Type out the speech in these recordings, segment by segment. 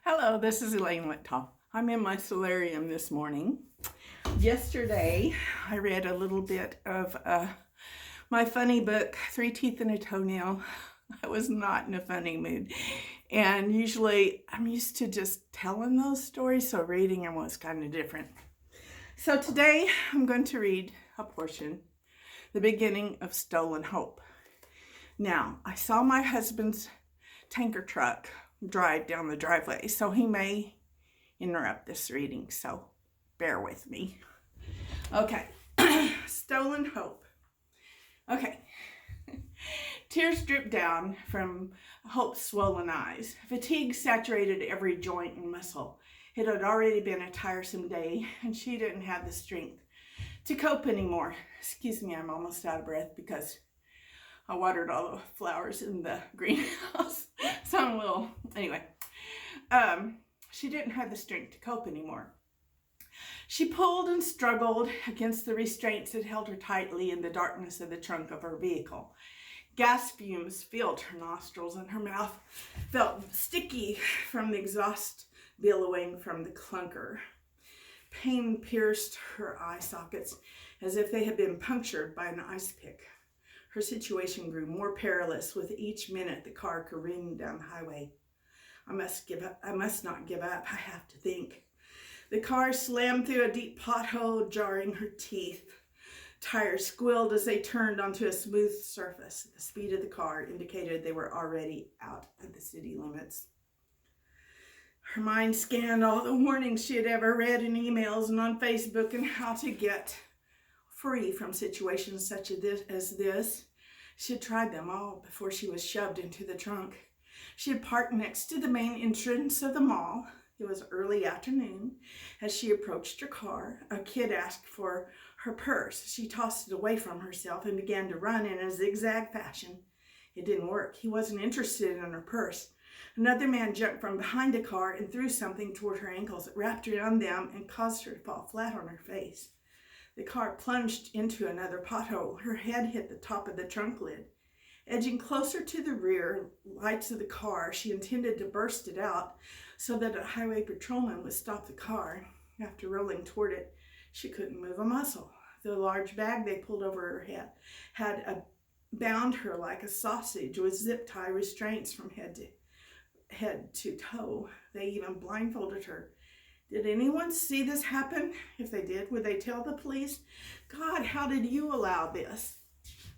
Hello, this is Elaine Whitall. I'm in my solarium this morning. Yesterday, I read a little bit of my funny book, Three Teeth and a Toenail. I was not in a funny mood. And usually, I'm used to just telling those stories, so reading them was kind of different. So today, I'm going to read a portion, the beginning of Stolen Hope. Now, I saw my husband's tanker truck drive down the driveway, so he may interrupt this reading, so bear with me. Okay, Stolen Hope. Okay, tears dripped down from Hope's swollen eyes. Fatigue saturated every joint and muscle. It had already been a tiresome day, and she didn't have the strength to cope anymore. Excuse me, I'm almost out of breath because I watered all the flowers in the greenhouse. So I'm a little, anyway. She didn't have the strength to cope anymore. She pulled and struggled against the restraints that held her tightly in the darkness of the trunk of her vehicle. Gas fumes filled her nostrils and her mouth felt sticky from the exhaust billowing from the clunker. Pain pierced her eye sockets as if they had been punctured by an ice pick. Her situation grew more perilous with each minute the car careened down the highway. I must not give up. I have to think. The car slammed through a deep pothole, jarring her teeth. Tires squealed as they turned onto a smooth surface. The speed of the car indicated they were already out of the city limits. Her mind scanned all the warnings she had ever read in emails and on Facebook on how to get free from situations such as this. She had tried them all before she was shoved into the trunk. She had parked next to the main entrance of the mall. It was early afternoon. As she approached her car, a kid asked for her purse. She tossed it away from herself and began to run in a zigzag fashion. It didn't work. He wasn't interested in her purse. Another man jumped from behind the car and threw something toward her ankles. It wrapped around them and caused her to fall flat on her face. The car plunged into another pothole. Her head hit the top of the trunk lid. Edging closer to the rear lights of the car, she intended to burst it out so that a highway patrolman would stop the car. After rolling toward it, she couldn't move a muscle. The large bag they pulled over her head had bound her like a sausage with zip tie restraints from head to toe. They even blindfolded her. Did anyone see this happen? If they did, would they tell the police? God, how did you allow this?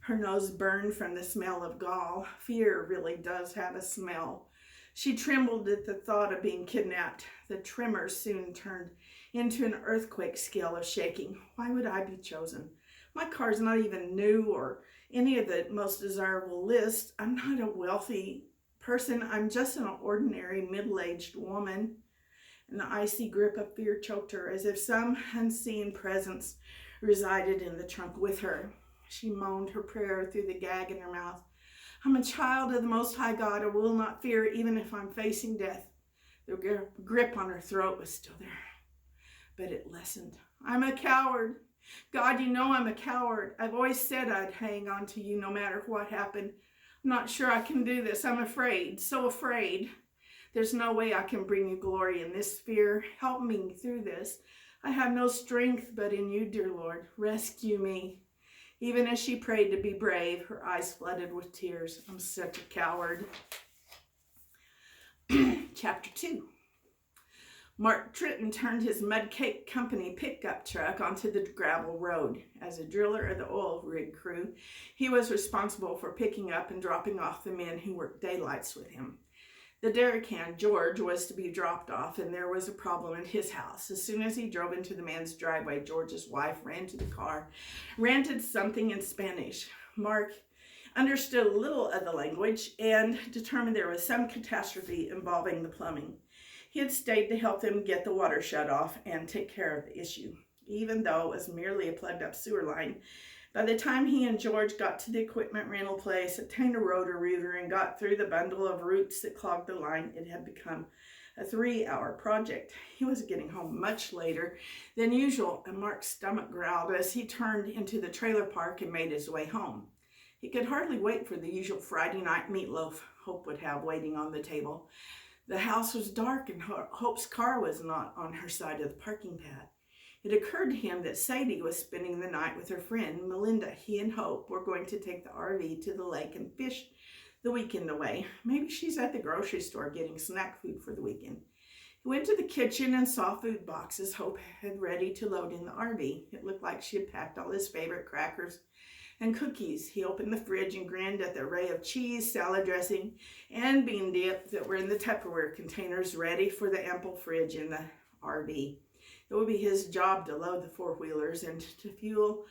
Her nose burned from the smell of gall. Fear really does have a smell. She trembled at the thought of being kidnapped. The tremor soon turned into an earthquake scale of shaking. Why would I be chosen? My car's not even new or any of the most desirable list. I'm not a wealthy person. I'm just an ordinary middle-aged woman. An icy grip of fear choked her, as if some unseen presence resided in the trunk with her. She moaned her prayer through the gag in her mouth. I'm a child of the Most High God. I will not fear, even if I'm facing death. The grip on her throat was still there, but it lessened. I'm a coward. God, you know I'm a coward. I've always said I'd hang on to you no matter what happened. I'm not sure I can do this. I'm afraid, so afraid. There's no way I can bring you glory in this fear. Help me through this. I have no strength but in you, dear Lord. Rescue me. Even as she prayed to be brave, her eyes flooded with tears. I'm such a coward. Chapter 2. Marknton turned his Mudcake Company pickup truck onto the gravel road. As a driller of the oil rig crew, he was responsible for picking up and dropping off the men who worked daylights with him. The dairy can, George, was to be dropped off, and there was a problem in his house. As soon as he drove into the man's driveway, George's wife ran to the car, ranted something in Spanish. Mark understood a little of the language and determined there was some catastrophe involving the plumbing. He had stayed to help them get the water shut off and take care of the issue, even though it was merely a plugged-up sewer line. By the time he and George got to the equipment rental place, obtained a rotor-rooter, and got through the bundle of roots that clogged the line, it had become a 3-hour project. He was getting home much later than usual, and Mark's stomach growled as he turned into the trailer park and made his way home. He could hardly wait for the usual Friday night meatloaf Hope would have waiting on the table. The house was dark and Hope's car was not on her side of the parking pad. It occurred to him that Sadie was spending the night with her friend Melinda. He and Hope were going to take the RV to the lake and fish the weekend away. Maybe she's at the grocery store getting snack food for the weekend. He went to the kitchen and saw food boxes Hope had ready to load in the RV. It looked like she had packed all his favorite crackers and cookies. He opened the fridge and grinned at the array of cheese, salad dressing, and bean dip that were in the Tupperware containers ready for the ample fridge in the RV. It would be his job to load the four-wheelers and to fuel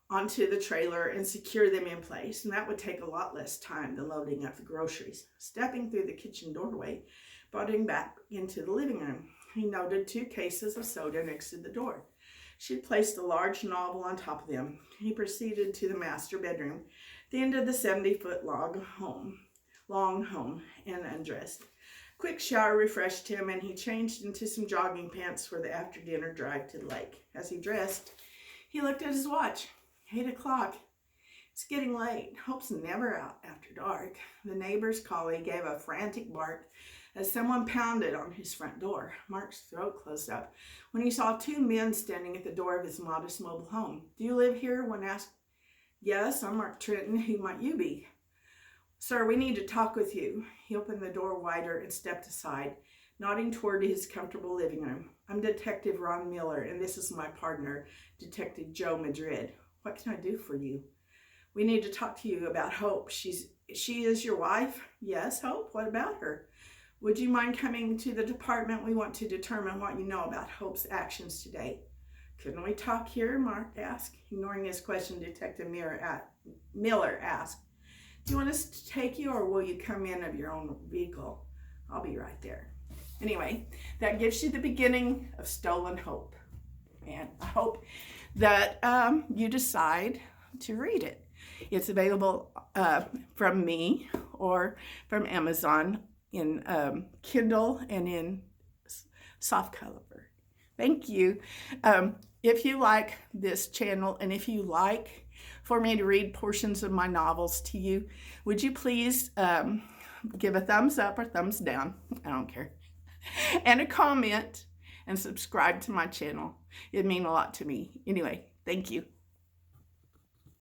onto the trailer and secure them in place, and that would take a lot less time than loading up the groceries. Stepping through the kitchen doorway brought him back into the living room. He noted 2 cases of soda next to the door. She had placed a large novel on top of them. He proceeded to the master bedroom, the end of the 70-foot long home, and undressed. Quick shower refreshed him, and he changed into some jogging pants for the after-dinner drive to the lake. As he dressed, he looked at his watch. 8 o'clock. It's getting late. Hope's never out after dark. The neighbor's collie gave a frantic bark as someone pounded on his front door. Mark's throat closed up when he saw 2 men standing at the door of his modest mobile home. "Do you live here?" one asked. "Yes, I'm Mark Trenton. Who might you be?" "Sir, we need to talk with you." He opened the door wider and stepped aside, nodding toward his comfortable living room. "I'm Detective Ron Miller, and this is my partner, Detective Joe Madrid. What can I do for you?" "We need to talk to you about Hope. She is your wife?" "Yes, Hope. What about her?" "Would you mind coming to the department? We want to determine what you know about Hope's actions today." "Couldn't we talk here?" Mark asked. Ignoring his question, Detective Miller asked, "Do you want us to take you, or will you come in of your own vehicle?" "I'll be right there." Anyway, that gives you the beginning of Stolen Hope. And I hope that you decide to read it. It's available from me or from Amazon in Kindle and in soft cover. Thank you. If you like this channel, and if you like for me to read portions of my novels to you, would you please give a thumbs up or thumbs down, I don't care, and a comment, and subscribe to my channel. It'd mean a lot to me. Anyway, thank you.